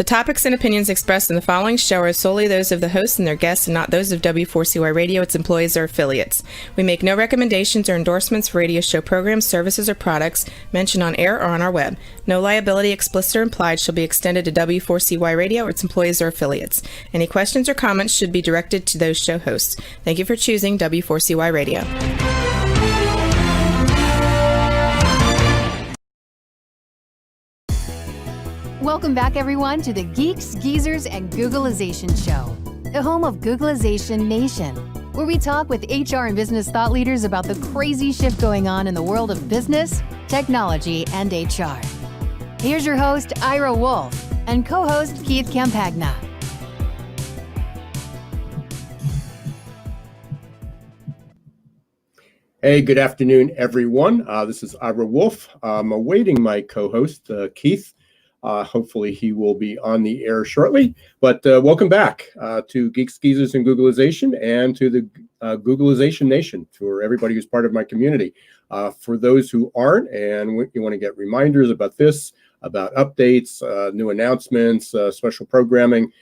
The topics and opinions expressed in the following show are solely those of the host and their guests and not those of W4CY Radio, its employees, or affiliates. We make no recommendations or endorsements for radio show programs, services, or products mentioned on air or on our web. No liability, explicit or implied, shall be extended to W4CY Radio or its employees or affiliates. Any questions or comments should be directed to those show hosts. Thank you for choosing W4CY Radio. Welcome back, everyone, to the Geeks, Geezers, and Googlization Show, the home of Googlization Nation, where we talk with HR and business thought leaders about the crazy shift going on in the world of business, technology, and HR. Here's your host, Ira Wolf, and co-host Keith Campagna. Hey, good afternoon, everyone. This is Ira Wolf. I'm awaiting my co-host, Keith. Hopefully he will be on the air shortly. But welcome back to Geeks, Geezers, and Googlization, and to the Googlization Nation, for everybody who's part of my community. For those who aren't, and you want to get reminders about this, about updates, new announcements, special programming,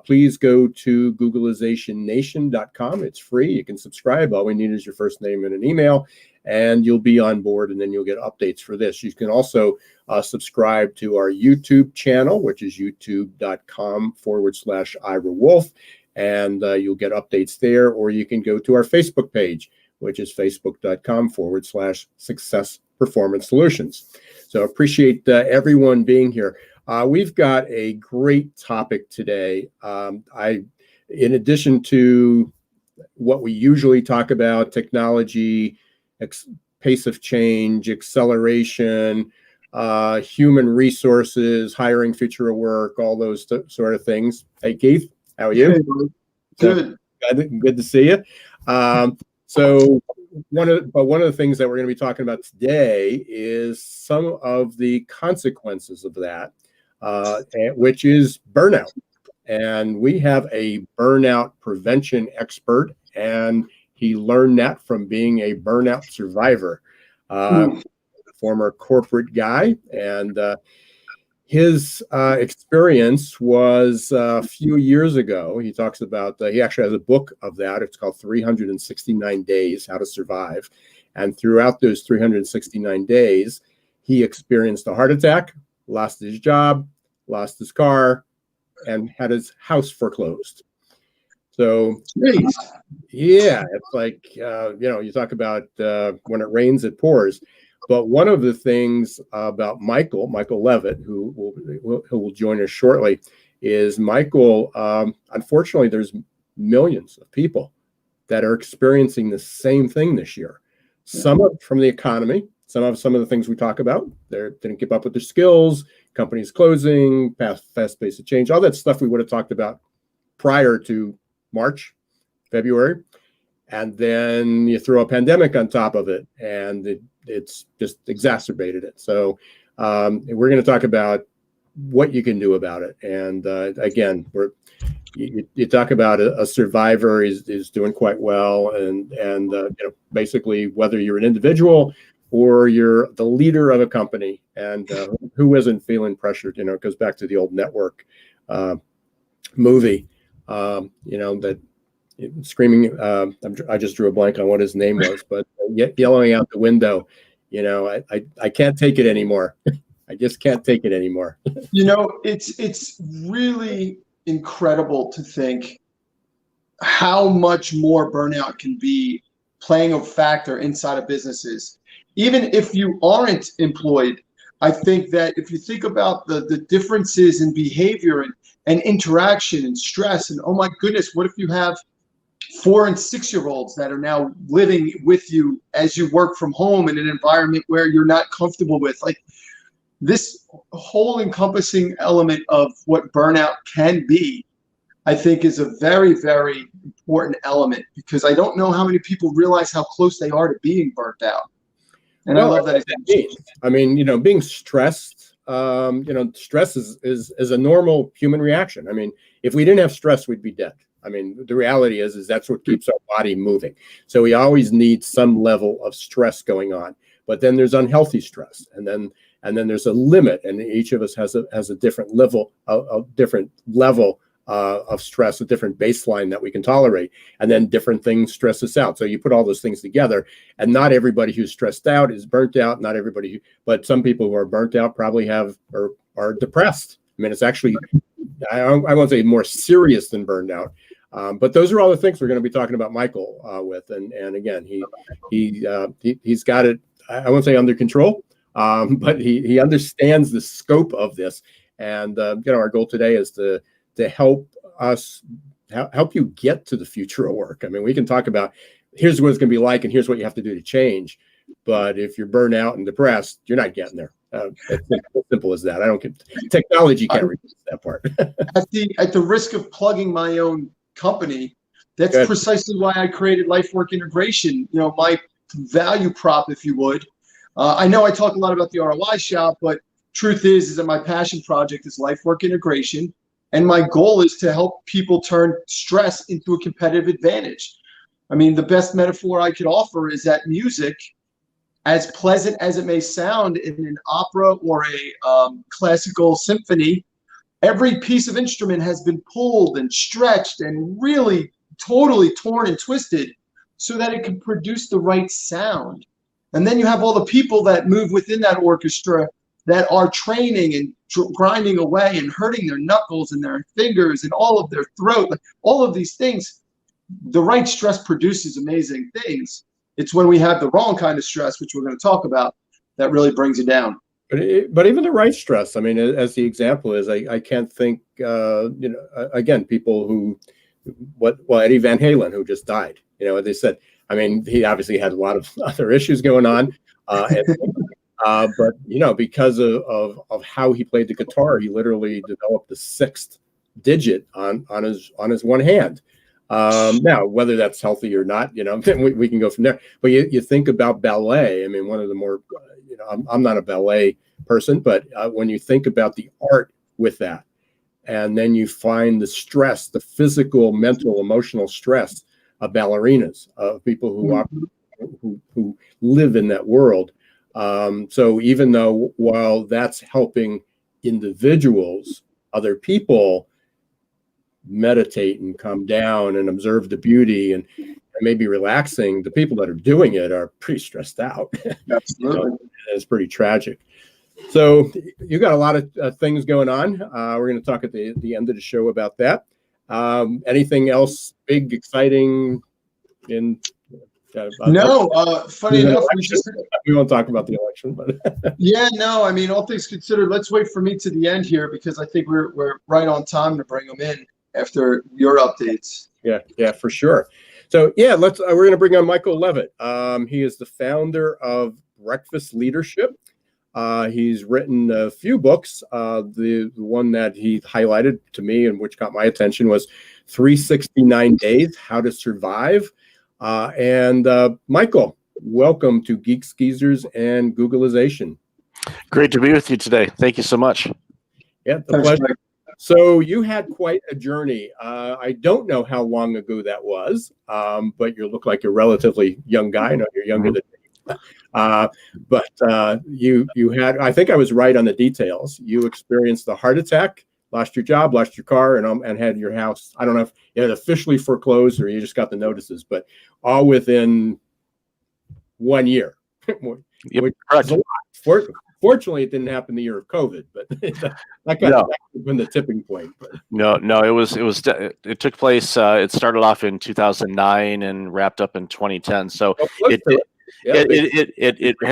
please go to Googlizationnation.com. It's free. You can subscribe. All we need is your first name and an email, and you'll be on board, and then you'll get updates for this. You can also subscribe to our YouTube channel, which is youtube.com/Ira Wolf, and you'll get updates there. Or you can go to our Facebook page, which is facebook.com/Success Performance Solutions. So appreciate everyone being here. We've got a great topic today. In addition to what we usually talk about, technology, pace of change, acceleration, human resources, hiring, future of work, all those sort of things. Hey, Keith, how are you? Good. Good to see you. So one of the things that we're going to be talking about today is some of the consequences of that, which is burnout. And we have a burnout prevention expert, and he learned that from being a burnout survivor, former corporate guy. And his experience was a few years ago. He talks about, he actually has a book of that. It's called 369 Days, How to Survive. And throughout those 369 days, he experienced a heart attack, lost his job, lost his car, and had his house foreclosed. So, yeah, it's like, you talk about when it rains, it pours. But one of the things about Michael Levitt, who will join us shortly, is Michael, unfortunately, there's millions of people that are experiencing the same thing this year. Some of it from the economy, some of the things we talk about, they didn't keep up with their skills, companies closing, fast pace of change, all that stuff we would have talked about prior to March, February. And then you throw a pandemic on top of it, and it's just exacerbated it. So we're going to talk about what you can do about it. And again, you talk about a survivor is doing quite well, and basically whether you're an individual or you're the leader of a company, and who isn't feeling pressured? It goes back to the old Network movie, that. Screaming, I just drew a blank on what his name was, but yelling out the window, I can't take it anymore. I just can't take it anymore. It's really incredible to think how much more burnout can be playing a factor inside of businesses. Even if you aren't employed, I think that if you think about the differences in behavior and interaction and stress, and oh my goodness, what if you have 4 and 6-year-olds that are now living with you as you work from home in an environment where you're not comfortable with? Like, this whole encompassing element of what burnout can be, I think, is a very, very important element, because I don't know how many people realize how close they are to being burnt out. And I love that. I mean, being stressed, stress is a normal human reaction. I mean, if we didn't have stress, we'd be dead. I mean, the reality is that's what keeps our body moving. So we always need some level of stress going on. But then there's unhealthy stress, and then and then there's a limit, and each of us has a different level, of stress, a different baseline that we can tolerate, and then different things stress us out. So you put all those things together, and not everybody who's stressed out is burnt out. Not everybody, but some people who are burnt out probably have or are depressed. I mean, it's actually, I won't say more serious than burned out. But those are all the things we're going to be talking about Michael with, and again, he's got it. I won't say under control, but he understands the scope of this. And our goal today is to help you get to the future of work. I mean, we can talk about here's what it's going to be like, and here's what you have to do to change. But if you're burnt out and depressed, you're not getting there. It's as simple as that. I don't get technology can't replace that part. At the risk of plugging my own company, that's precisely why I created Life Work Integration. My value prop, if you would. I know I talk a lot about the ROI shop, but truth is that my passion project is Life Work Integration, and my goal is to help people turn stress into a competitive advantage. I mean, the best metaphor I could offer is that music, as pleasant as it may sound in an opera or a classical symphony, every piece of instrument has been pulled and stretched and really totally torn and twisted so that it can produce the right sound. And then you have all the people that move within that orchestra that are training and grinding away and hurting their knuckles and their fingers and all of their throat, all of these things. The right stress produces amazing things. It's when we have the wrong kind of stress, which we're going to talk about, that really brings you down. But even the right stress, I mean, as the example is, I can't think, again, people who, Eddie Van Halen, who just died, they said, I mean, he obviously had a lot of other issues going on, but because of how he played the guitar, he literally developed the sixth digit on his one hand. Now, whether that's healthy or not, we can go from there. But you think about ballet. I mean, one of the more, I'm not a ballet person, but when you think about the art with that, and then you find the stress, the physical, mental, emotional stress of ballerinas, of people who live in that world. So even though while that's helping individuals, other people meditate and calm down and observe the beauty and maybe relaxing, the people that are doing it are pretty stressed out. Absolutely. It's pretty tragic. So you got a lot of things going on. We're going to talk at the end of the show about that. Anything else big, exciting? Funny enough, we won't talk about the election, but yeah, no, I mean, all things considered, let's wait for me to the end here because I think we're right on time to bring them in after your updates. Yeah, for sure. So yeah, we're going to bring on Michael Levitt. He is the founder of Breakfast Leadership. He's written a few books. The one that he highlighted to me and which got my attention was 369 Days, How to Survive. And Michael, welcome to Geeks, Geezers, and Googlization. Great to be with you today. Thank you so much. Yeah, the pleasure. So you had quite a journey. I don't know how long ago that was, but you look like you're a relatively young guy. I know you're younger than me. But you had, I think I was right on the details. You experienced a heart attack, lost your job, lost your car, and had your house. I don't know if it had officially foreclosed or you just got the notices, but all within 1 year. Yep, correct. Fortunately, it didn't happen the year of COVID, but that kind of been the tipping point. But. No, it took place. It started off in 2009 and wrapped up in 2010. So it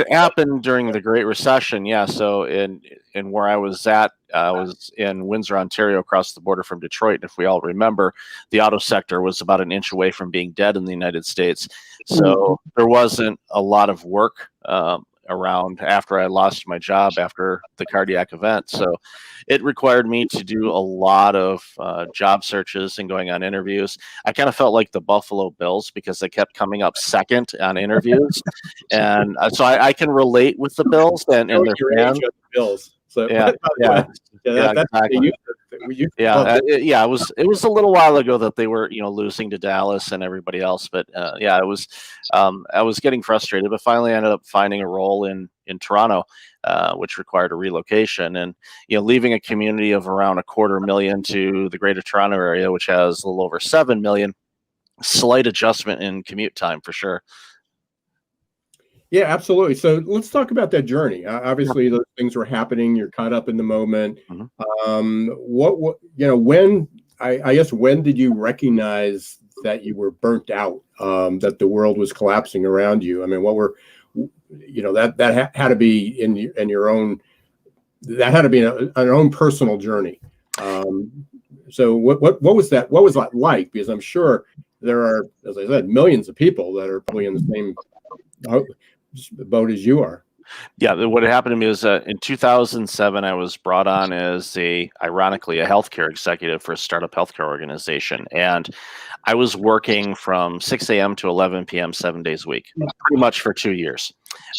happened during the Great Recession. Yeah. So in where I was at, I was in Windsor, Ontario, across the border from Detroit. And if we all remember, the auto sector was about an inch away from being dead in the United States. So there wasn't a lot of work around after I lost my job after the cardiac event. So it required me to do a lot of job searches and going on interviews. I kind of felt like the Buffalo Bills because they kept coming up second on interviews. And so I can relate with the Bills and their fans. Bills. So Yeah, yeah, yeah, exactly. It was a little while ago that they were, losing to Dallas and everybody else, but it was. I was getting frustrated, but finally I ended up finding a role in Toronto, which required a relocation, and leaving a community of around 250,000 to the Greater Toronto area, which has a little over 7 million. Slight adjustment in commute time for sure. Yeah, absolutely. So let's talk about that journey. Obviously, those things were happening. You're caught up in the moment. When I guess when did you recognize that you were burnt out? That the world was collapsing around you? I mean, what were that had to be in your own. That had to be an own personal journey. So what was that? What was that like? Because I'm sure there are, as I said, millions of people that are probably in the same boat as you are. Yeah, what happened to me was in 2007, I was brought on as ironically, a healthcare executive for a startup healthcare organization. And I was working from 6 a.m. to 11 p.m. 7 days a week, pretty much for 2 years.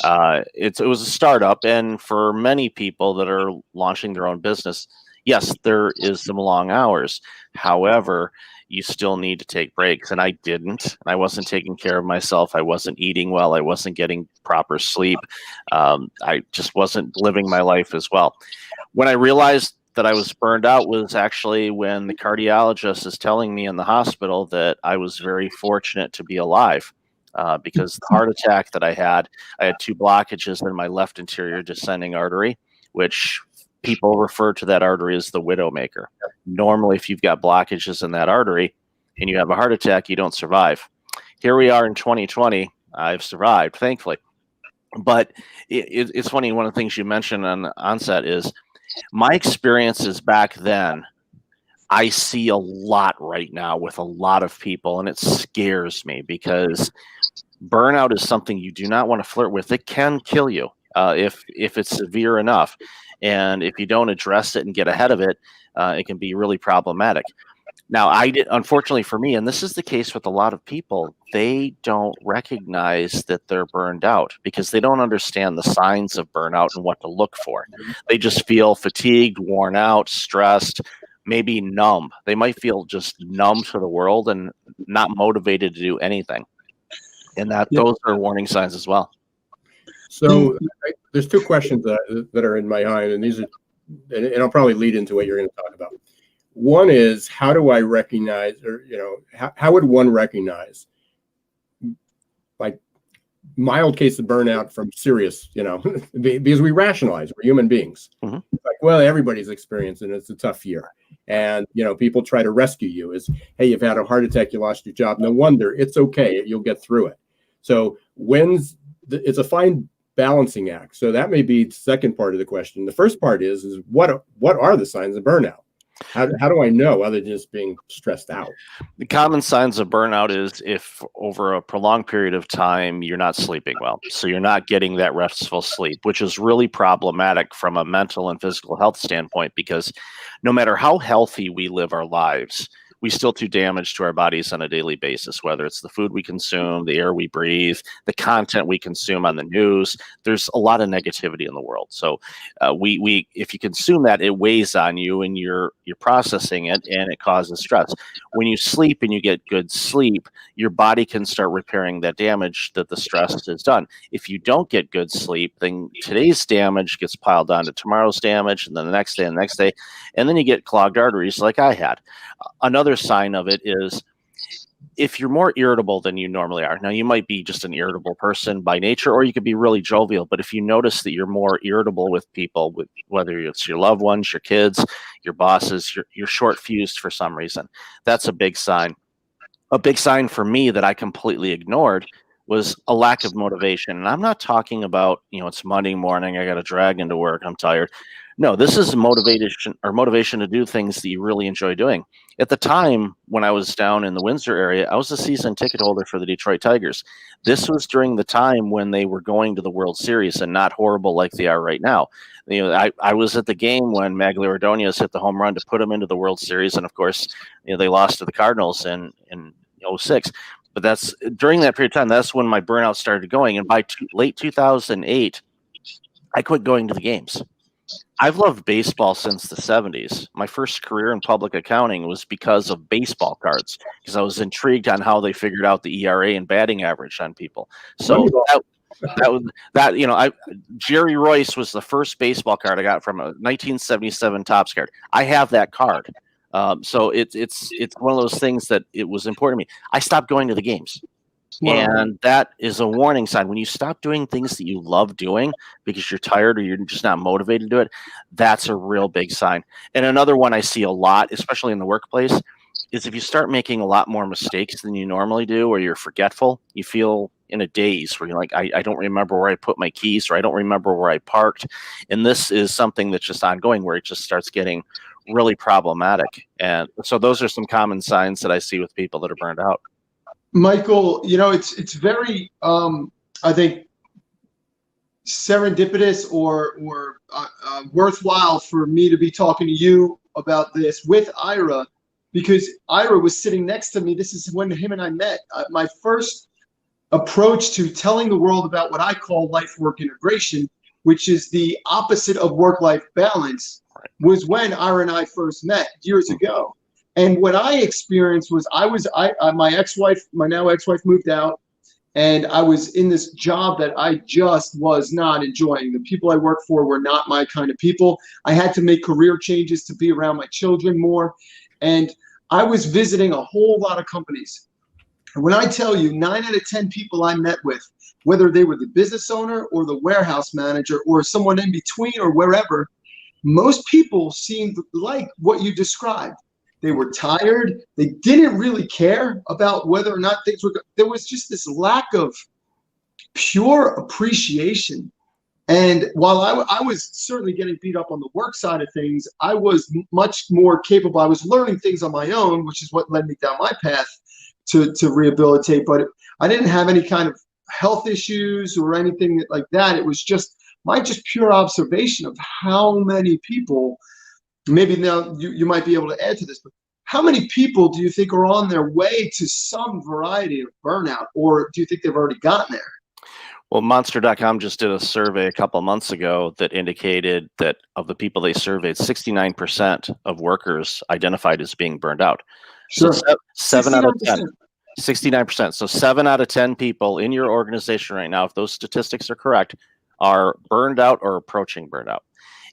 It was a startup. And for many people that are launching their own business, yes, there is some long hours. However, you still need to take breaks. And I didn't. I wasn't taking care of myself. I wasn't eating well. I wasn't getting proper sleep. I just wasn't living my life as well. When I realized that I was burned out was actually when the cardiologist is telling me in the hospital that I was very fortunate to be alive. Because the heart attack that I had 2 blockages in my left anterior descending artery, which people refer to that artery as the widowmaker. Normally, if you've got blockages in that artery and you have a heart attack, you don't survive. Here we are in 2020. I've survived, thankfully. But it's funny, one of the things you mentioned on the onset is my experiences back then. I see a lot right now with a lot of people, and it scares me because burnout is something you do not want to flirt with. It can kill you if it's severe enough. And if you don't address it and get ahead of it, it can be really problematic. Now, unfortunately for me, and this is the case with a lot of people, they don't recognize that they're burned out because they don't understand the signs of burnout and what to look for. They just feel fatigued, worn out, stressed, maybe numb. They might feel just numb to the world and not motivated to do anything. And those are warning signs as well. So there's 2 questions that are in my mind, and these are, and I'll probably lead into what you're going to talk about. One is, how do I recognize, or how would one recognize, like, mild case of burnout from serious, because we rationalize, we're human beings. Mm-hmm. Like, well, everybody's experiencing it. It's a tough year, and people try to rescue you. Is, hey, you've had a heart attack, you lost your job. No wonder, it's okay. You'll get through it. So it's a fine balancing act. So that may be the second part of the question. The first part is what are the signs of burnout? How do I know other than just being stressed out? The common signs of burnout is if over a prolonged period of time, you're not sleeping well. So you're not getting that restful sleep, which is really problematic from a mental and physical health standpoint, because no matter how healthy we live our lives, we still do damage to our bodies on a daily basis, whether it's the food we consume, the air we breathe, the content we consume on the news. There's a lot of negativity in the world. So if you consume that, it weighs on you and you're processing it, and it causes stress. When you sleep and you get good sleep, your body can start repairing that damage that the stress has done. If you don't get good sleep, then today's damage gets piled onto tomorrow's damage, and then the next day and the next day, and then you get clogged arteries like I had. Another sign of it is if you're more irritable than you normally are. Now, you might be just an irritable person by nature, or you could be really jovial. But if you notice that you're more irritable with people, with whether it's your loved ones, your kids, your bosses, you're short-fused for some reason, that's a big sign. A big sign for me that I completely ignored was a lack of motivation. And I'm not talking about, it's Monday morning, I got to drag into work, I'm tired. No, this is motivation to do things that you really enjoy doing. At the time when I was down in the Windsor area, I was a season ticket holder for the Detroit Tigers. This was during the time when they were going to the World Series and not horrible like they are right now. I was at the game when Magglio Ordonez hit the home run to put them into the World Series, and of course, they lost to the Cardinals in 2006. But that's during that period of time. That's when my burnout started going, and by late 2008, I quit going to the games. I've loved baseball since the 70s. My first career in public accounting was because of baseball cards, because I was intrigued on how they figured out the ERA and batting average on people. So Jerry Royce was the first baseball card I got from a 1977 Topps card. I have that card. So it's one of those things that it was important to me. I stopped going to the games. Wow. And that is a warning sign. When you stop doing things that you love doing because you're tired or you're just not motivated to do it, that's a real big sign. And another one I see a lot, especially in the workplace, is if you start making a lot more mistakes than you normally do, or you're forgetful, you feel in a daze where you're like, I don't remember where I put my keys, or I don't remember where I parked. And this is something that's just ongoing, where it just starts getting really problematic. And so those are some common signs that I see with people that are burned out. Michael, it's very, I think, serendipitous or worthwhile for me to be talking to you about this with Ira, because Ira was sitting next to me. This is when him and I met. My first approach to telling the world about what I call life-work integration, which is the opposite of work-life balance, was when Ira and I first met years ago. And what I experienced was my ex-wife, my now ex-wife, moved out, and I was in this job that I just was not enjoying. The people I worked for were not my kind of people. I had to make career changes to be around my children more. And I was visiting a whole lot of companies. And when I tell you 9 out of 10 people I met with, whether they were the business owner or the warehouse manager or someone in between or wherever, most people seemed like what you described. They were tired. They didn't really care about whether or not things were good. There was just this lack of pure appreciation. And while I was certainly getting beat up on the work side of things, I was much more capable. I was learning things on my own, which is what led me down my path to rehabilitate. But I didn't have any kind of health issues or anything like that. It was just my pure observation of how many people, maybe now you might be able to add to this, but how many people do you think are on their way to some variety of burnout, or do you think they've already gotten there? Well, Monster.com just did a survey a couple of months ago that indicated that of the people they surveyed, 69% of workers identified as being burned out. Sure. So 7 out of 10. 69%. So 7 out of 10 people in your organization right now, if those statistics are correct, are burned out or approaching burnout.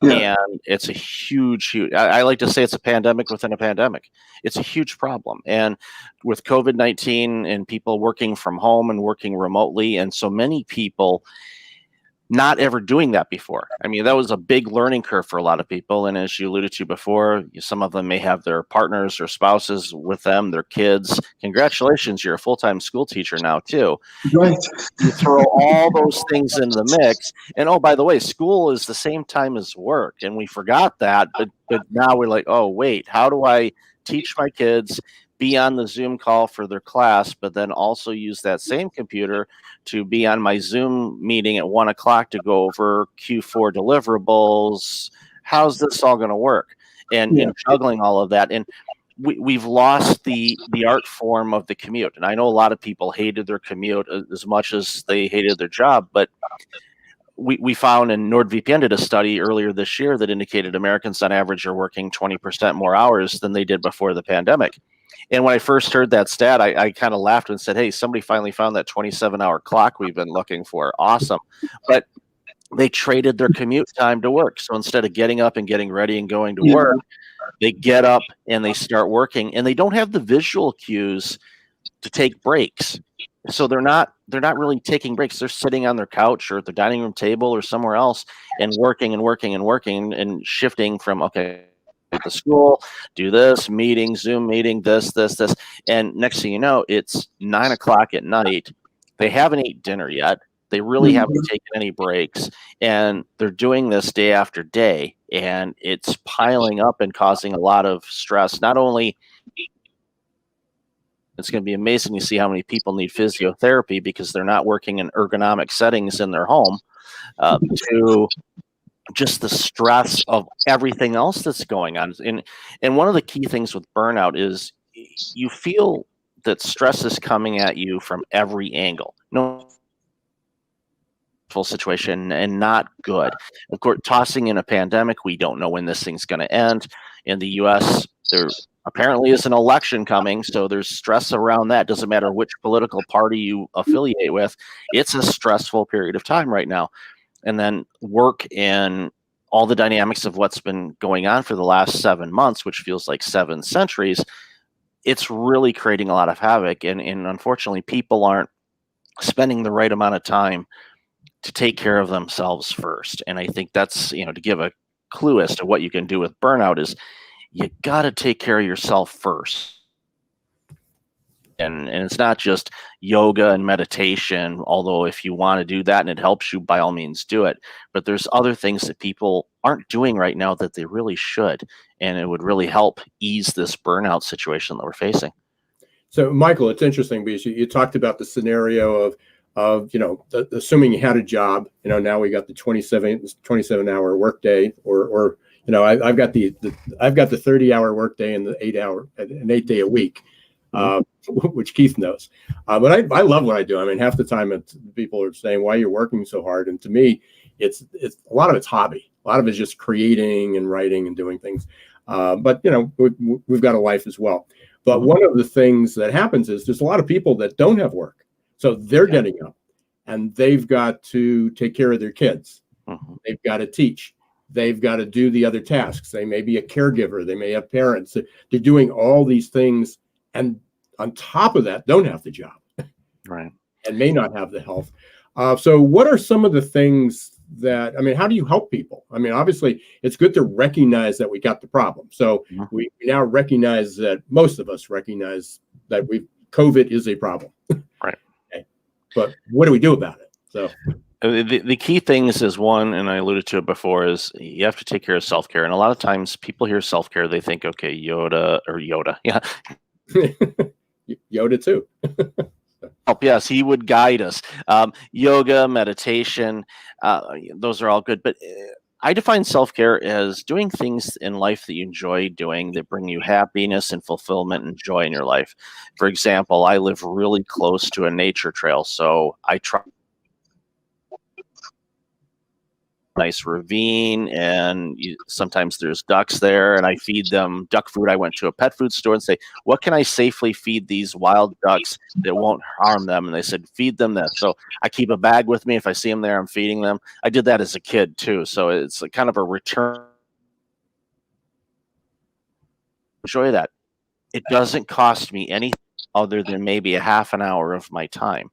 Yeah. And it's a huge, I like to say it's a pandemic within a pandemic. It's a huge problem. And with COVID-19 and people working from home and working remotely, and so many people not ever doing that before. I mean, that was a big learning curve for a lot of people. And as you alluded to before, some of them may have their partners or spouses with them, their kids. Congratulations, you're a full-time school teacher now too. Right. You throw all those things in the mix. And oh, by the way, school is the same time as work. And we forgot that, but now we're like, oh, wait, how do I teach my kids, be on the Zoom call for their class, but then also use that same computer to be on my Zoom meeting at 1 o'clock to go over Q4 deliverables? How's this all going to work? And juggling all of that. And we've lost the art form of the commute. And I know a lot of people hated their commute as much as they hated their job, but we found, and NordVPN did a study earlier this year that indicated Americans on average are working 20% more hours than they did before the pandemic. And when I first heard that stat, I kind of laughed and said, hey, somebody finally found that 27-hour clock we've been looking for. Awesome. But they traded their commute time to work. So instead of getting up and getting ready and going to work, they get up and they start working, and they don't have the visual cues to take breaks. So they're not really taking breaks. They're sitting on their couch or at the dining room table or somewhere else and working and working and working and shifting from, okay, at the school, do this, meeting, Zoom meeting, this. And next thing you know, it's 9 o'clock at night. They haven't eaten dinner yet. They really haven't taken any breaks. And they're doing this day after day. And it's piling up and causing a lot of stress. Not only, it's going to be amazing to see how many people need physiotherapy because they're not working in ergonomic settings in their home, to just the stress of everything else that's going on. And one of the key things with burnout is you feel that stress is coming at you from every angle. No full situation and not good. Of course, tossing in a pandemic, we don't know when this thing's going to end. In the U.S., there apparently is an election coming, so there's stress around that. Doesn't matter which political party you affiliate with, it's a stressful period of time right now. And then work and all the dynamics of what's been going on for the last 7 months, which feels like 7 centuries, it's really creating a lot of havoc. And unfortunately, people aren't spending the right amount of time to take care of themselves first. And I think that's, to give a clue as to what you can do with burnout is you got to take care of yourself first. And it's not just yoga and meditation, although if you want to do that and it helps you, by all means do it. But there's other things that people aren't doing right now that they really should. And it would really help ease this burnout situation that we're facing. So, Michael, it's interesting because you talked about the scenario of assuming you had a job. Now we got the 27-hour workday, or I've got the 30-hour workday and the 8-day a week. Which Keith knows. But I love what I do. I mean, half the time people are saying, why are you working so hard? And to me, it's a lot of it's hobby. A lot of it's just creating and writing and doing things. But we've got a life as well. But one of the things that happens is there's a lot of people that don't have work. So they're getting up and they've got to take care of their kids. They've got to teach. They've got to do the other tasks. They may be a caregiver. They may have parents. They're doing all these things. And on top of that, don't have the job, right? And may not have the health. So what are some of the things how do you help people? I mean, obviously, it's good to recognize that we got the problem. So we now recognize that most of us recognize that COVID is a problem. Right. Okay. But what do we do about it? So the key things is one, and I alluded to it before, is you have to take care of self-care. And a lot of times people hear self-care, they think, okay, Yoda. Yeah. Yoda too. Oh, yes, he would guide us. Yoga, meditation, those are all good. But I define self-care as doing things in life that you enjoy doing that bring you happiness and fulfillment and joy in your life. For example, I live really close to a nature trail, so I try nice ravine, and sometimes there's ducks there, and I feed them duck food. I went to a pet food store and say, what can I safely feed these wild ducks that won't harm them? And they said, feed them this. So I keep a bag with me. If I see them there, I'm feeding them. I did that as a kid too. So it's a kind of a return. Enjoy that. It doesn't cost me anything other than maybe a half an hour of my time.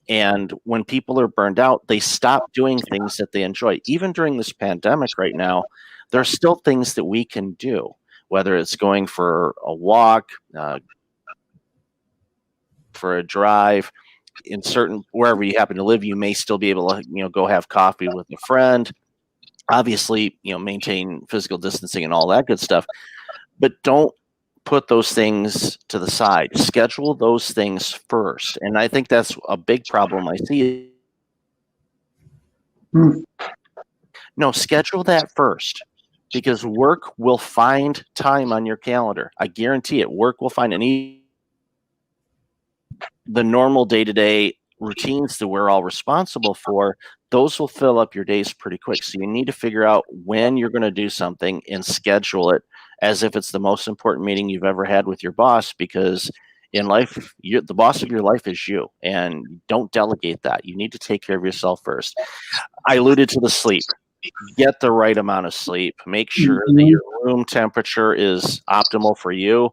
And when people are burned out, they stop doing things that they enjoy. Even during this pandemic right now, there are still things that we can do, whether it's going for a walk, for a drive. In wherever you happen to live, you may still be able to, go have coffee with a friend. Obviously, maintain physical distancing and all that good stuff. But don't put those things to the side. Schedule those things first. And I think that's a big problem I see. No, schedule that first, because work will find time on your calendar. I guarantee it. Work will find the normal day-to-day routines that we're all responsible for. Those will fill up your days pretty quick. So you need to figure out when you're going to do something and schedule it as if it's the most important meeting you've ever had with your boss, because in life, the boss of your life is you, and don't delegate that. You need to take care of yourself first. I alluded to the sleep. Get the right amount of sleep. Make sure that your room temperature is optimal for you.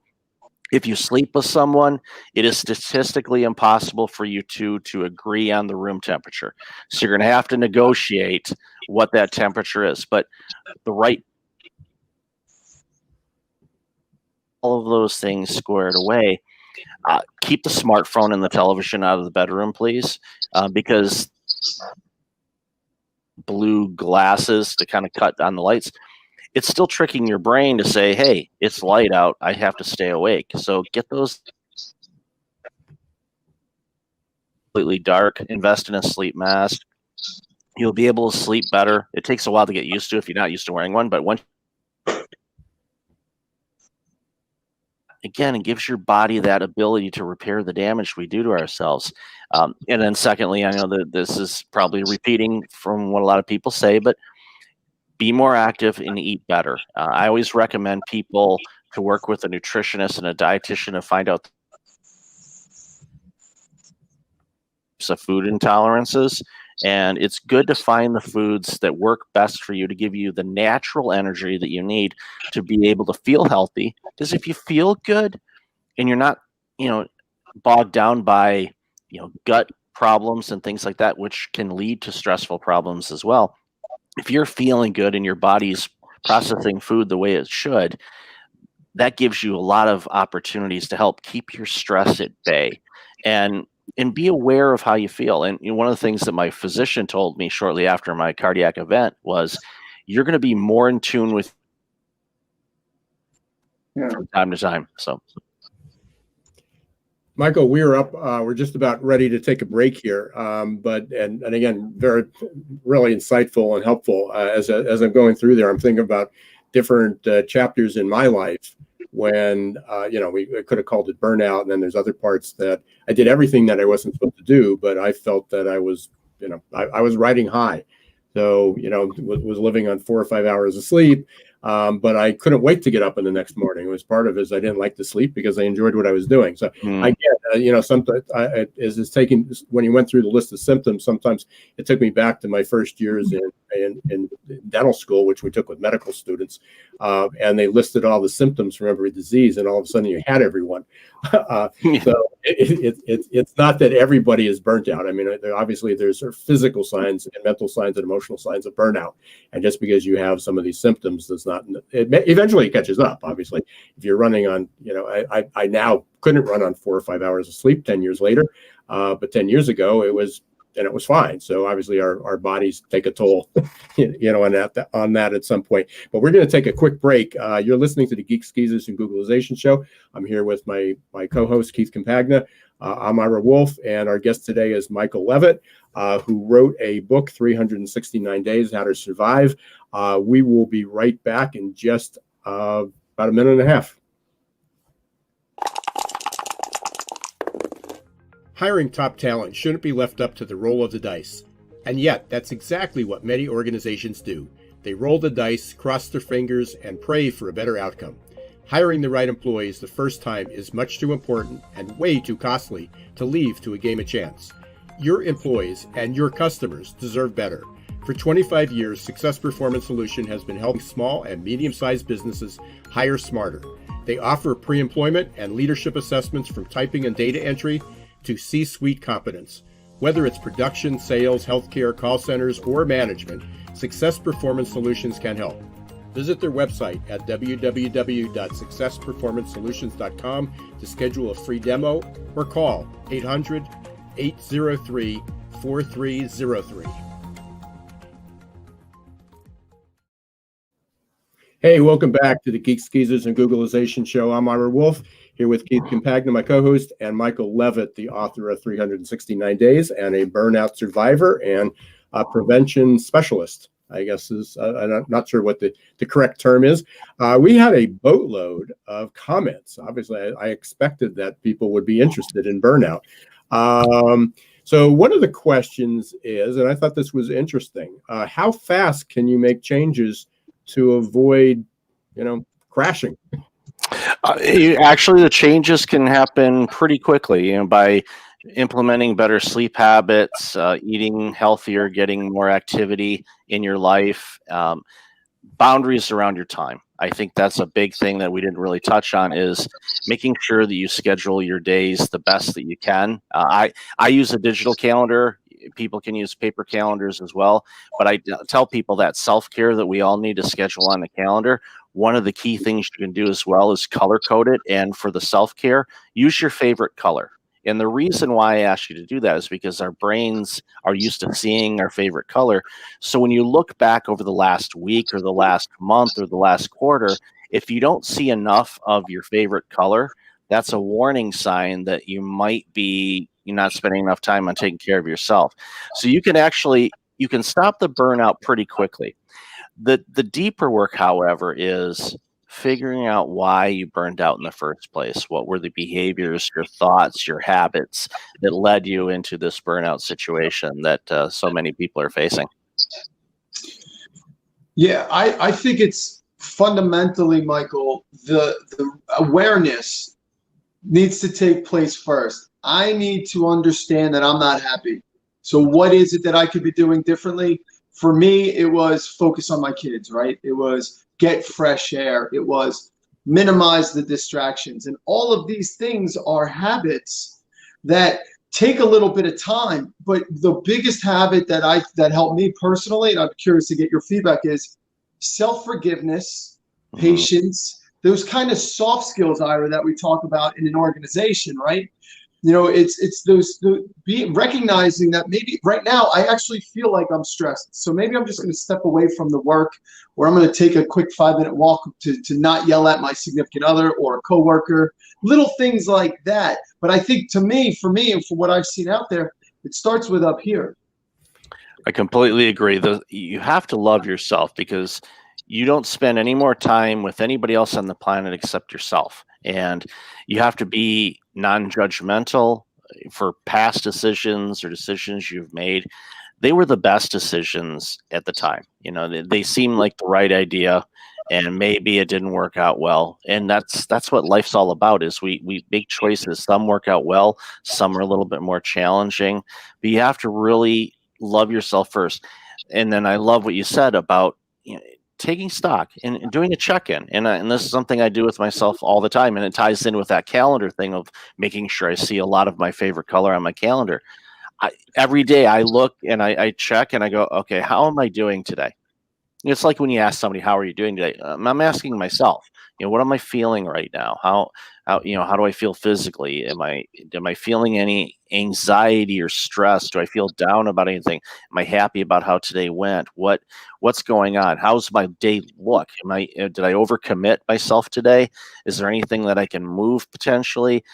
If you sleep with someone, it is statistically impossible for you two to agree on the room temperature. So you're going to have to negotiate what that temperature is. But the right, all of those things squared away. Keep the smartphone and the television out of the bedroom, please, because blue glasses to kind of cut on the lights, it's still tricking your brain to say, hey, it's light out, I have to stay awake. So get those completely dark, invest in a sleep mask. You'll be able to sleep better. It takes a while to get used to if you're not used to wearing one, but once again, it gives your body that ability to repair the damage we do to ourselves. And then secondly, I know that this is probably repeating from what a lot of people say, but be more active and eat better. I always recommend people to work with a nutritionist and a dietitian to find out of food intolerances. And it's good to find the foods that work best for you to give you the natural energy that you need to be able to feel healthy. Because if you feel good and you're not, bogged down by, gut problems and things like that, which can lead to stressful problems as well. If you're feeling good and your body's processing food the way it should, that gives you a lot of opportunities to help keep your stress at bay and be aware of how you feel. And one of the things that my physician told me shortly after my cardiac event was, you're going to be more in tune with from time to time. So, Michael, we're just about ready to take a break here. But again, really insightful and helpful. As I'm going through there, I'm thinking about different chapters in my life when, we could have called it burnout. And then there's other parts that I did everything that I wasn't supposed to do, but I felt that I was, I was riding high. So, was living on 4 or 5 hours of sleep. But I couldn't wait to get up in the next morning. It was part of it is I didn't like to sleep because I enjoyed what I was doing. So I get, sometimes it's taking, when you went through the list of symptoms, sometimes it took me back to my first years in dental school, which we took with medical students. And they listed all the symptoms from every disease, and all of a sudden you had everyone. So it's not that everybody is burnt out. I mean, obviously there's sort of physical signs and mental signs and emotional signs of burnout. And just because you have some of these symptoms does not, eventually it catches up. Obviously, if you're running on, I now couldn't run on 4 or 5 hours of sleep 10 years later. But 10 years ago it was fine. So obviously our bodies take a toll, on that at some point. But we're going to take a quick break. You're listening to the Geeks, Geezers, and Googlization Show. I'm here with my co-host, Keith Campagna. I'm Ira Wolf, and our guest today is Michael Levitt, who wrote a book, 369 Days, How to Survive. We will be right back in just about a minute and a half. Hiring top talent shouldn't be left up to the roll of the dice. And yet, that's exactly what many organizations do. They roll the dice, cross their fingers, and pray for a better outcome. Hiring the right employees the first time is much too important and way too costly to leave to a game of chance. Your employees and your customers deserve better. For 25 years, Success Performance Solution has been helping small and medium-sized businesses hire smarter. They offer pre-employment and leadership assessments from typing and data entry to C-suite competence. Whether it's production, sales, healthcare, call centers, or management, Success Performance Solutions can help. Visit their website at www.successperformancesolutions.com to schedule a free demo or call 800-803-4303. Hey, welcome back to the Geeks, Geezers, and Googlization Show. I'm Ira Wolf, here with Keith Campagna, my co-host, and Michael Levitt, the author of 369 Days and a burnout survivor and a prevention specialist, I guess is, I'm not sure what the correct term is. We had a boatload of comments. Obviously, I expected that people would be interested in burnout. So one of the questions is, and I thought this was interesting, how fast can you make changes to avoid, crashing? Actually, the changes can happen pretty quickly, by implementing better sleep habits, eating healthier, getting more activity in your life, boundaries around your time. I think that's a big thing that we didn't really touch on, is making sure that you schedule your days the best that you can. I use a digital calendar. People can use paper calendars as well, but I tell people that self-care that we all need to schedule on the calendar. One of the key things you can do as well is color code it. And for the self-care, use your favorite color. And the reason why I ask you to do that is because our brains are used to seeing our favorite color. So when you look back over the last week or the last month or the last quarter, if you don't see enough of your favorite color, that's a warning sign that you might be not spending enough time on taking care of yourself. So you can stop the burnout pretty quickly. The deeper work, however, is figuring out why you burned out in the first place. What were the behaviors, your thoughts, your habits that led you into this burnout situation that so many people are facing? Yeah, I think it's fundamentally, Michael, the awareness needs to take place first. I need to understand that I'm not happy. So what is it that I could be doing differently? For me, it was focus on my kids, right? It was get fresh air. It was minimize the distractions. And all of these things are habits that take a little bit of time. But the biggest habit that helped me personally, and I'm curious to get your feedback, is self-forgiveness, patience, those kind of soft skills, Ira, that we talk about in an organization, right? You know, it's those recognizing that maybe right now I actually feel like I'm stressed. So maybe I'm just going to step away from the work, or I'm going to take a quick 5-minute walk to not yell at my significant other or a coworker, little things like that. But I think for me, and for what I've seen out there, it starts with up here. I completely agree. You have to love yourself, because you don't spend any more time with anybody else on the planet except yourself. And you have to be non-judgmental for past decisions or decisions you've made. They were the best decisions at the time. You know, they seemed like the right idea, and maybe it didn't work out well. And that's what life's all about, is we make choices. Some work out well, some are a little bit more challenging, but you have to really love yourself first. And then I love what you said about, you know, taking stock and doing a check-in. And this is something I do with myself all the time. And it ties in with that calendar thing of making sure I see a lot of my favorite color on my calendar. Every day I look and I check and I go, okay, how am I doing today? It's like when you ask somebody, how are you doing today? I'm asking myself, you know, what am I feeling right now? How do I feel physically? Am I feeling any anxiety or stress? Do I feel down about anything? Am I happy about how today went? What's going on? How's my day look? Did I overcommit myself today? Is there anything that I can move potentially?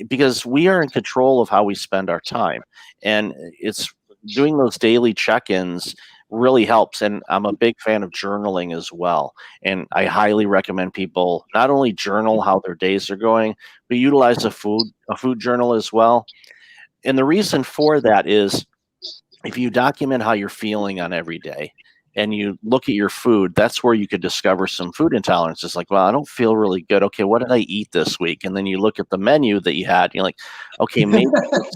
Because we are in control of how we spend our time, and it's doing those daily check-ins really helps. And I'm a big fan of journaling as well. And I highly recommend people not only journal how their days are going, but utilize a food journal as well. And the reason for that is, if you document how you're feeling on every day and you look at your food, that's where you could discover some food intolerance. It's like, well, I don't feel really good. Okay, what did I eat this week? And then you look at the menu that you had, and you're like, okay, maybe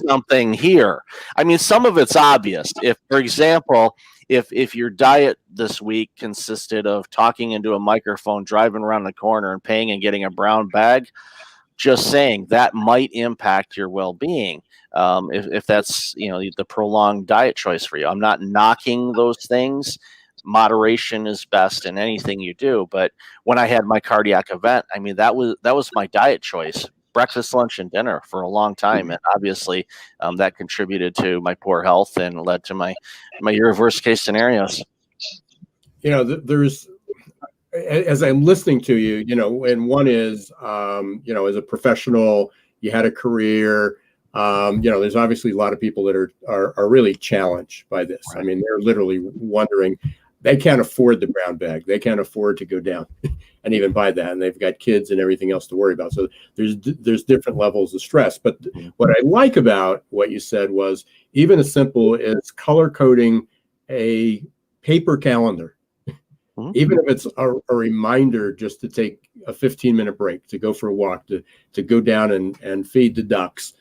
something here. I mean, some of it's obvious. If, for example, if your diet this week consisted of talking into a microphone, driving around the corner and paying and getting a brown bag, just saying that might impact your well-being. If that's, you know, the prolonged diet choice for you. I'm not knocking those things. Moderation is best in anything you do. But when I had my cardiac event, I mean, that was my diet choice. Breakfast, lunch, and dinner for a long time. And obviously that contributed to my poor health and led to my worst case scenarios. You know, there's, as I'm listening to you, you know, and one is, you know, as a professional, you had a career, you know, there's obviously a lot of people that are really challenged by this. Right. I mean, they're literally wondering, they can't afford the brown bag. They can't afford to go down and even buy that. And they've got kids and everything else to worry about. So there's different levels of stress. But what I like about what you said was even as simple as color coding a paper calendar, even if it's a reminder just to take a 15-minute break, to go for a walk, to go down and feed the ducks,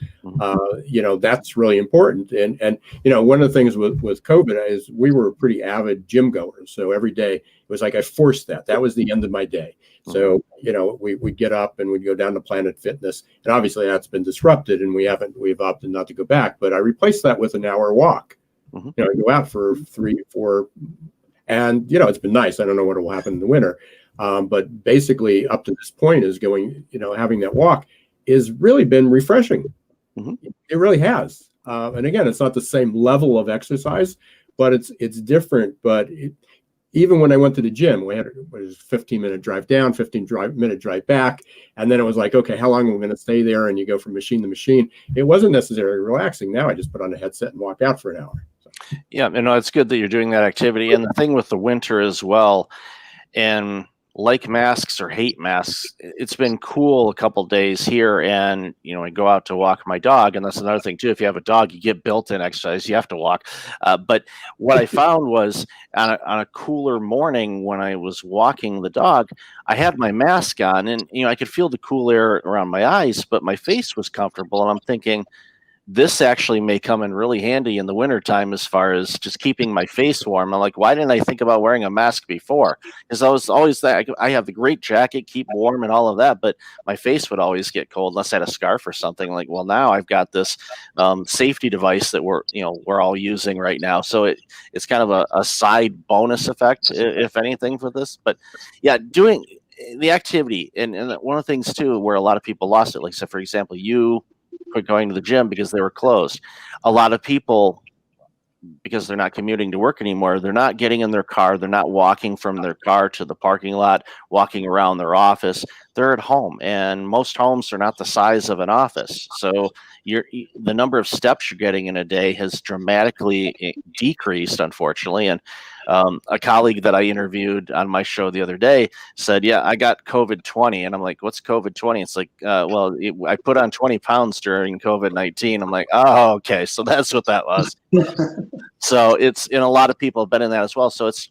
you know, that's really important. And you know, one of the things with COVID is we were pretty avid gym goers. So every day it was like I forced that. That was the end of my day. So, you know, we'd get up and we'd go down to Planet Fitness. And obviously that's been disrupted and we've opted not to go back. But I replaced that with an hour walk. You know, I go out for 3-4. And, you know, it's been nice. I don't know what will happen in the winter. But basically up to this point is going, you know, having that walk has really been refreshing. It really has. And again, it's not the same level of exercise, but it's different. But even when I went to the gym, we had a 15-minute drive down, 15-minute drive back. And then it was like, okay, how long are we going to stay there? And you go from machine to machine. It wasn't necessarily relaxing. Now I just put on a headset and walk out for an hour. Yeah, you know, it's good that you're doing that activity. And the thing with the winter as well, and like masks or hate masks, it's been cool a couple days here, and I go out to walk my dog, and that's another thing too. If you have a dog, you get built-in exercise. You have to walk. But what I found was on a cooler morning when I was walking the dog, I had my mask on, and I could feel the cool air around my eyes, but my face was comfortable, and I'm thinking, this actually may come in really handy in the wintertime as far as just keeping my face warm. I'm like, why didn't I think about wearing a mask before? Because I was always that I have the great jacket, keep warm and all of that, but my face would always get cold unless I had a scarf or something. Like, well, now I've got this safety device that we're all using right now. So it's kind of a side bonus effect, if anything, for this. But yeah, doing the activity and one of the things too where a lot of people lost it, like, so for example, you quit going to the gym because they were closed. A lot of people, because they're not commuting to work anymore, they're not getting in their car, they're not walking from their car to the parking lot, walking around their office. They're at home, and most homes are not the size of an office. So the number of steps you're getting in a day has dramatically decreased, unfortunately. And a colleague that I interviewed on my show the other day said, yeah, I got COVID-20. And I'm like, what's COVID-20? It's like, I put on 20 pounds during COVID-19. I'm like, oh, okay. So that's what that was. So a lot of people have been in that as well. So it's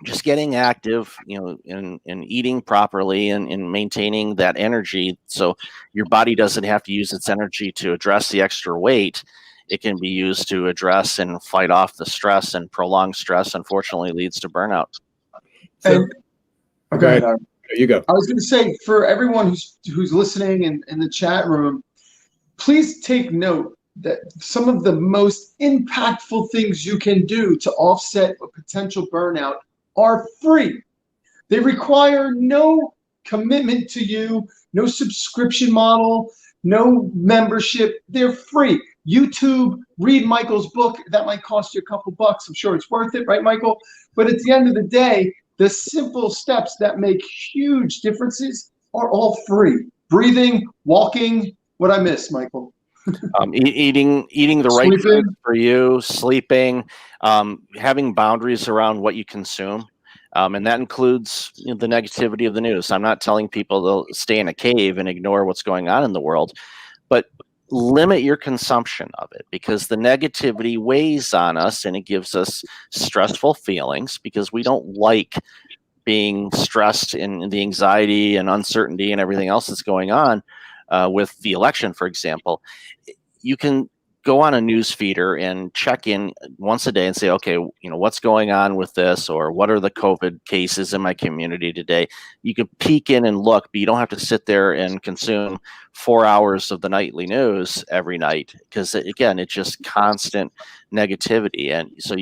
just getting active, and eating properly and maintaining that energy. So your body doesn't have to use its energy to address the extra weight. It can be used to address and fight off the stress, and prolonged stress, unfortunately, leads to burnout. So, okay, you go. I was going to say, for everyone who's listening in the chat room, please take note that some of the most impactful things you can do to offset a potential burnout are free. They require no commitment to you, no subscription model, no membership. They're free. YouTube, read Michael's book. That might cost you a couple bucks. I'm sure it's worth it, right, Michael? But at the end of the day, the simple steps that make huge differences are all free. Breathing, walking. What I miss, Michael? Eating the right food for you, sleeping, having boundaries around what you consume. And that includes the negativity of the news. I'm not telling people to stay in a cave and ignore what's going on in the world, but limit your consumption of it, because the negativity weighs on us and it gives us stressful feelings, because we don't like being stressed in the anxiety and uncertainty and everything else that's going on with the election, for example. You can go on a news feeder and check in once a day and say, okay, what's going on with this, or what are the COVID cases in my community today? You can peek in and look, but you don't have to sit there and consume 4 hours of the nightly news every night, because again, it's just constant negativity. And so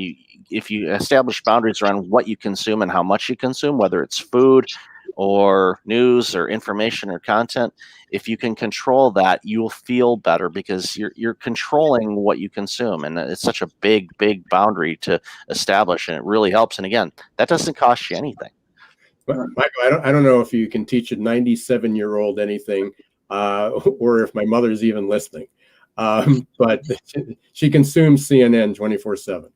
if you establish boundaries around what you consume and how much you consume, whether it's food or news or information or content, if you can control that, you'll feel better, because you're controlling what you consume. And it's such a big boundary to establish, and it really helps. And again, that doesn't cost you anything. Well, Michael, I don't know if you can teach a 97-year-old anything, or if my mother's even listening. But she consumes CNN 24/7.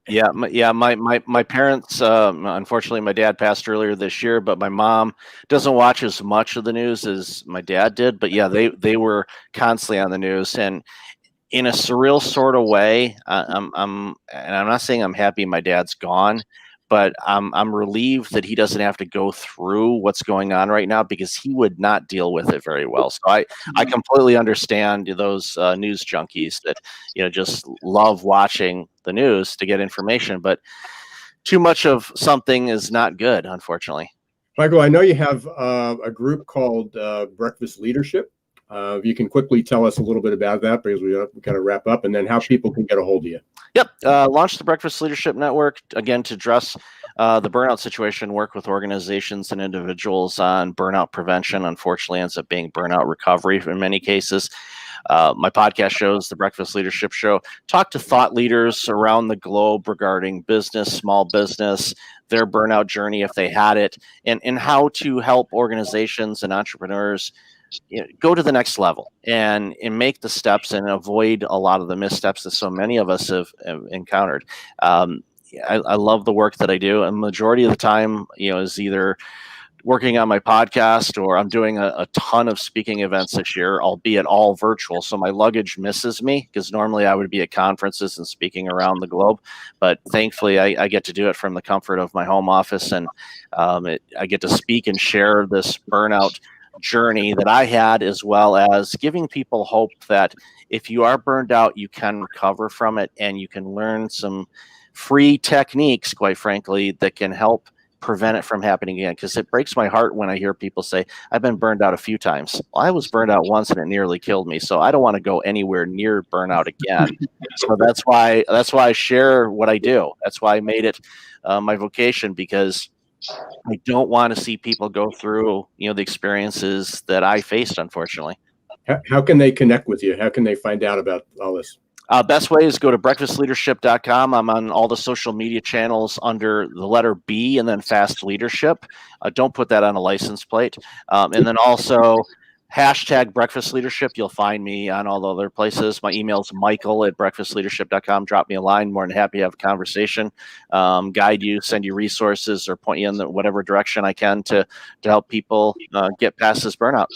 Yeah. My parents, unfortunately, my dad passed earlier this year, but my mom doesn't watch as much of the news as my dad did. But yeah, they were constantly on the news, and in a surreal sort of way, and I'm not saying I'm happy my dad's gone, but I'm relieved that he doesn't have to go through what's going on right now, because he would not deal with it very well. So I completely understand those news junkies that just love watching the news to get information, but too much of something is not good, unfortunately. Michael, I know you have a group called Breakfast Leadership. You can quickly tell us a little bit about that, because we kind of wrap up, and then how people can get a hold of you. Yep. Launched the Breakfast Leadership Network, again, to address the burnout situation, work with organizations and individuals on burnout prevention. Unfortunately, ends up being burnout recovery in many cases. My podcast shows, the Breakfast Leadership Show, talk to thought leaders around the globe regarding business, small business, their burnout journey if they had it, and how to help organizations and entrepreneurs go to the next level and make the steps and avoid a lot of the missteps that so many of us have encountered. I love the work that I do, and majority of the time, is either working on my podcast, or I'm doing a ton of speaking events this year, albeit all virtual. So my luggage misses me, because normally I would be at conferences and speaking around the globe. But thankfully, I get to do it from the comfort of my home office, and I get to speak and share this burnout journey that I had, as well as giving people hope that if you are burned out, you can recover from it, and you can learn some free techniques, quite frankly, that can help prevent it from happening again. Because it breaks my heart when I hear people say, I've been burned out a few times. Well, I was burned out once and it nearly killed me, so I don't want to go anywhere near burnout again. So that's why I share what I do. That's why I made it my vocation, because I don't want to see people go through the experiences that I faced, unfortunately. How can they connect with you? How can they find out about all this? Best way is go to breakfastleadership.com. I'm on all the social media channels under the letter B and then Fast Leadership. Don't put that on a license plate. And then also hashtag Breakfast Leadership. You'll find me on all the other places. My email is michael@breakfastleadership.com. Drop me a line. More than happy to have a conversation, guide you, send you resources, or point you in whatever direction I can to help people get past this burnout.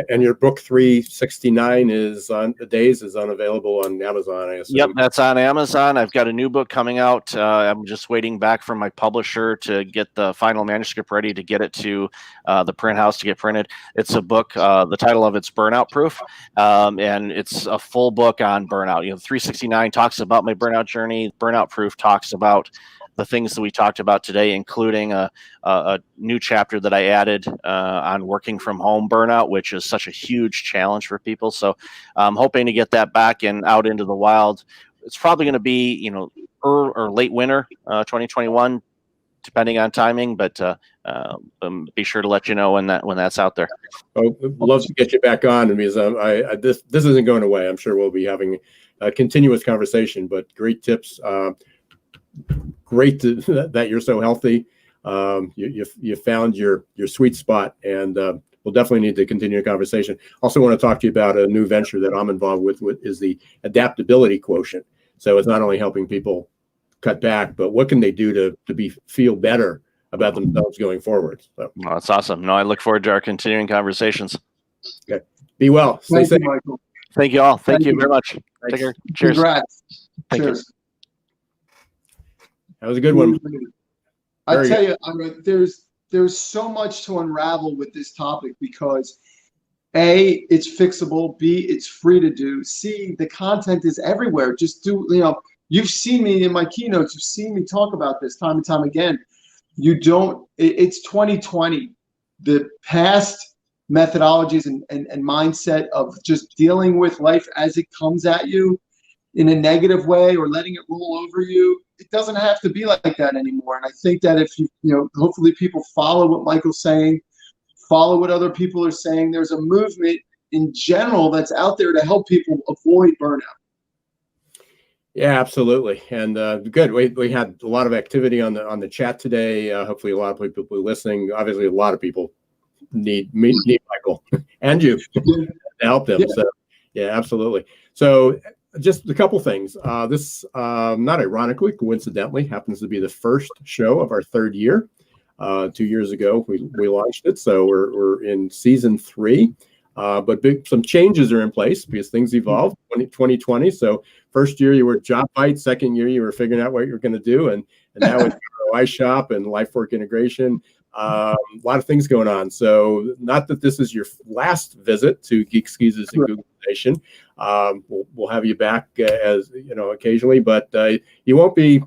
And your book 369 is unavailable on Amazon, I assume. Yep, that's on Amazon. I've got a new book coming out. I'm just waiting back from my publisher to get the final manuscript ready to get it to the print house to get printed. It's a book. The title of it's Burnout Proof, and it's a full book on burnout. 369 talks about my burnout journey. Burnout Proof talks about the things that we talked about today, including a new chapter that I added on working from home burnout, which is such a huge challenge for people. So I'm hoping to get that back and out into the wild. It's probably going to be, or late winter 2021, depending on timing, but be sure to let you know when that's out there. Oh, love to get you back on, because this isn't going away. I'm sure we'll be having a continuous conversation, but great tips. Great that you're so healthy. You found your sweet spot, and we'll definitely need to continue the conversation. Also want to talk to you about a new venture that I'm involved with is the adaptability quotient. So it's not only helping people cut back, but what can they do to feel better about themselves going forward. So that's awesome. No, I look forward to our continuing conversations. Okay. Be well. Stay safe. Michael. Thank you all. Thank you very much. Take care. Cheers. Congrats. Thank Cheers. you. That was a good one. I tell you, there's so much to unravel with this topic, because A, it's fixable. B, it's free to do. C, the content is everywhere. Just do, you've seen me in my keynotes. You've seen me talk about this time and time again. It's 2020. The past methodologies and mindset of just dealing with life as it comes at you in a negative way, or letting it roll over you, it doesn't have to be like that anymore. And I think that if hopefully people follow what Michael's saying, follow what other people are saying, there's a movement in general that's out there to help people avoid burnout. Yeah, absolutely. And good. We had a lot of activity on the chat today. Hopefully a lot of people listening. Obviously, a lot of people need Michael and you to help them. Yeah. So yeah, absolutely. So just a couple things. This, not ironically, coincidentally, happens to be the first show of our third year. 2 years ago, we launched it, so we're in season 3. But some changes are in place because things evolved. 2020. So first year you were job fight. Second year you were figuring out what you're going to do, and now it's ROI shop and life work integration. A lot of things going on. So not that this is your last visit to Geeks, Geezers, and Googlization. We'll have you back as occasionally, but you won't be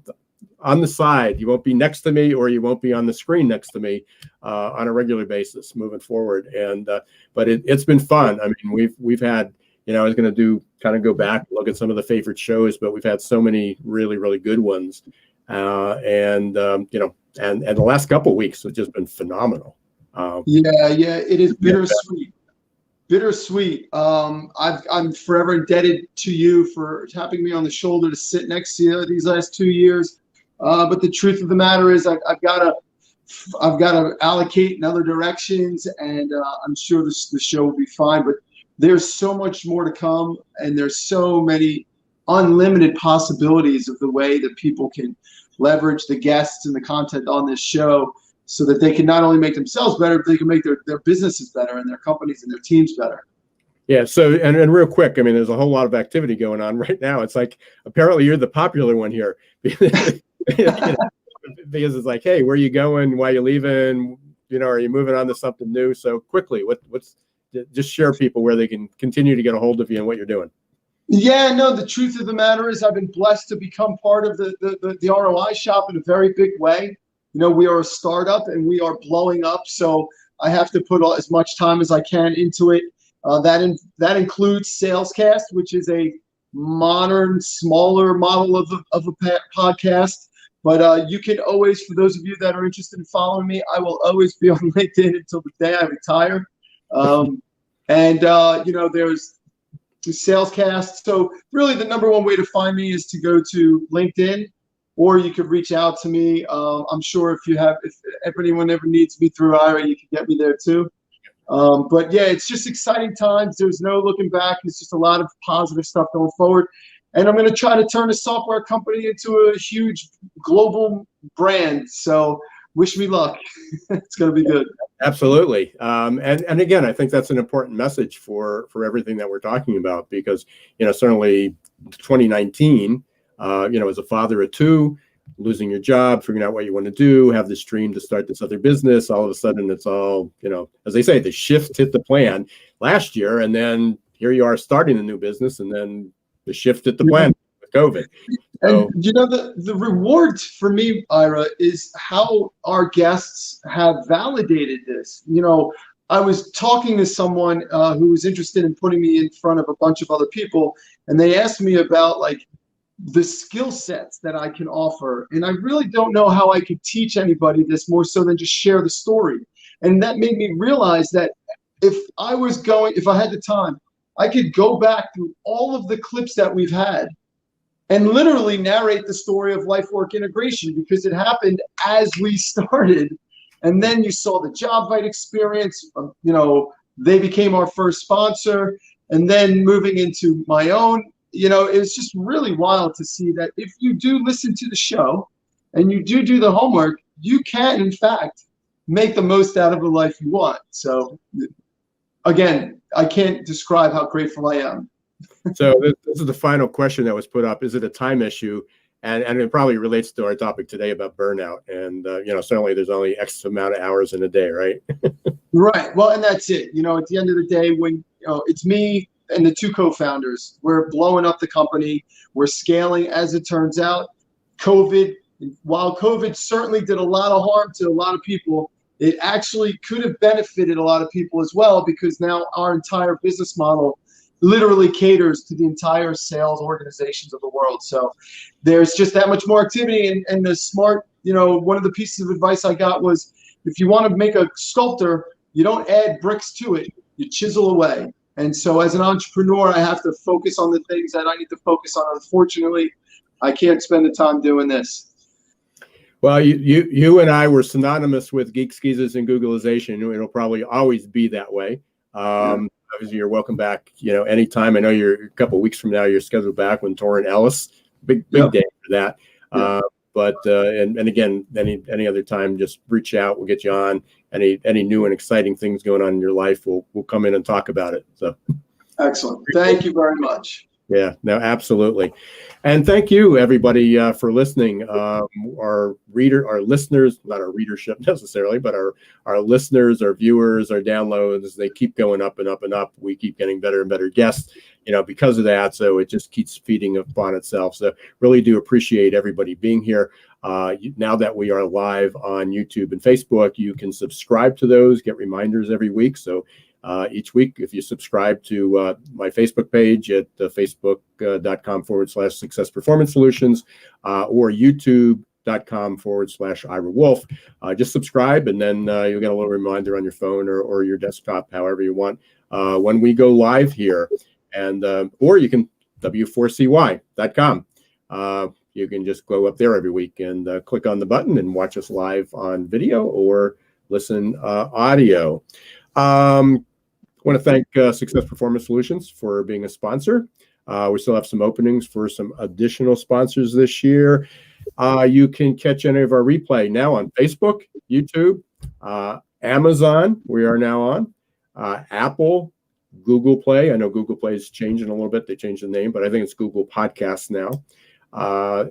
on the side. You won't be next to me, or you won't be on the screen next to me on a regular basis moving forward. And but it's been fun. I mean, we've had, I was going to go back, look at some of the favorite shows, but we've had so many really, really good ones. And the last couple of weeks have just been phenomenal. It is bittersweet. Bittersweet. I'm forever indebted to you for tapping me on the shoulder to sit next to you these last 2 years. But the truth of the matter is, I've got to allocate in other directions, and I'm sure the show will be fine. But there's so much more to come, and there's so many unlimited possibilities of the way that people can leverage the guests and the content on this show so that they can not only make themselves better, but they can make their businesses better and their companies and their teams better. Yeah. So, and real quick, I mean, there's a whole lot of activity going on right now. It's like, apparently you're the popular one here. Because it's like, hey, where are you going? Why are you leaving? You know, are you moving on to something new? So quickly, what's just share people where they can continue to get a hold of you and what you're doing. Yeah, no, the truth of the matter is I've been blessed to become part of the ROI shop in a very big way. You know, we are a startup and we are blowing up. So I have to put as much time as I can into it. That includes Salescast, which is a modern, smaller model of a podcast. But you can always, for those of you that are interested in following me, I will always be on LinkedIn until the day I retire. You know, there's Salescast. So really the number one way to find me is to go to LinkedIn, or you could reach out to me. I'm sure if anyone ever needs me through Ira, you can get me there too. But yeah, it's just exciting times. There's no looking back. It's just a lot of positive stuff going forward. And I'm going to try to turn a software company into a huge global brand. So wish me luck. It's going to be good. Absolutely. And again, I think that's an important message for everything that we're talking about, because, you know, certainly 2019, you know, as a father of two, losing your job, figuring out what you want to do, have this dream to start this other business, all of a sudden it's all, you know, as they say, the shift hit the plan last year, and then here you are starting a new business, and then the shift hit the plan with COVID. So, and you know, the reward for me, Ira, is how our guests have validated this. You know, I was talking to someone who was interested in putting me in front of a bunch of other people, and they asked me about like the skill sets that I can offer. And I really don't know how I could teach anybody this more so than just share the story. And that made me realize that if I had the time, I could go back through all of the clips that we've had and literally narrate the story of life-work integration, because it happened as we started. And then you saw the JobVite experience. You know, they became our first sponsor. And then moving into my own, you know, it's just really wild to see that if you do listen to the show and you do the homework, you can, in fact, make the most out of the life you want. So, again, I can't describe how grateful I am. So this is the final question that was put up. Is it a time issue? And it probably relates to our topic today about burnout. And, you know, certainly there's only X amount of hours in a day, right? Right. Well, and that's it. You know, at the end of the day, when, you know, it's me and the two co-founders, we're blowing up the company. We're scaling, as it turns out. While COVID certainly did a lot of harm to a lot of people, it actually could have benefited a lot of people as well, because now our entire business model literally caters to the entire sales organizations of the world. So there's just that much more activity. And the smart, you know, one of the pieces of advice I got was, if you want to make a sculptor, you don't add bricks to it, you chisel away. And so as an entrepreneur, I have to focus on the things that I need to focus on. Unfortunately, I can't spend the time doing this. Well, you and I were synonymous with Geeks, Geezers, and Googlization. It'll probably always be that way. Obviously, you're welcome back, you know, anytime. I know you're a couple of weeks from now, you're scheduled back when Torrin Ellis, big day for that. And again, any other time, just reach out. We'll get you on. Any new and exciting things going on in your life, we'll come in and talk about it. So excellent. Thank you very much. Yeah, no, absolutely. And thank you, everybody, for listening. Our listeners, not our readership necessarily, but our listeners, our viewers, our downloads, they keep going up and up and up. We keep getting better and better guests, you know, because of that. So it just keeps feeding upon itself. So really do appreciate everybody being here. Now that we are live on YouTube and Facebook, you can subscribe to those, get reminders every week. So each week, if you subscribe to my Facebook page at facebook.com/Success Performance Solutions or youtube.com/Ira Wolf, just subscribe, and then you'll get a little reminder on your phone or your desktop, however you want, when we go live here. And or you can w4cy.com. You can just go up there every week and click on the button and watch us live on video or listen audio. I want to thank Success Performance Solutions for being a sponsor. We still have some openings for some additional sponsors this year. You can catch any of our replay now on Facebook, YouTube, Amazon. We are now on Apple, Google Play. I know Google Play is changing a little bit. They changed the name, but I think it's Google Podcasts now.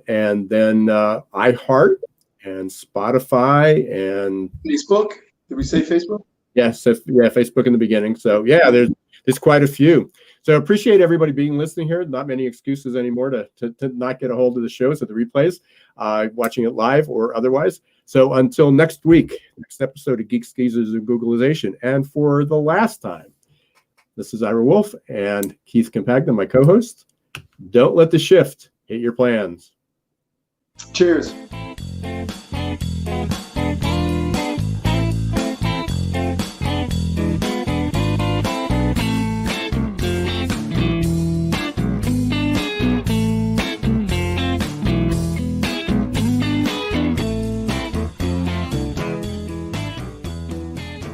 And then iHeart and Spotify and Facebook. Did we say Facebook? Yes, Facebook in the beginning. So yeah, there's quite a few. So appreciate everybody being listening here. Not many excuses anymore to not get a hold of the shows or the replays, watching it live or otherwise. So until next week, next episode of Geeks, Geezers, and Googlization. And for the last time, this is Ira Wolf and Keith Compagna, my co-host. Don't let the shift hit your plans. Cheers.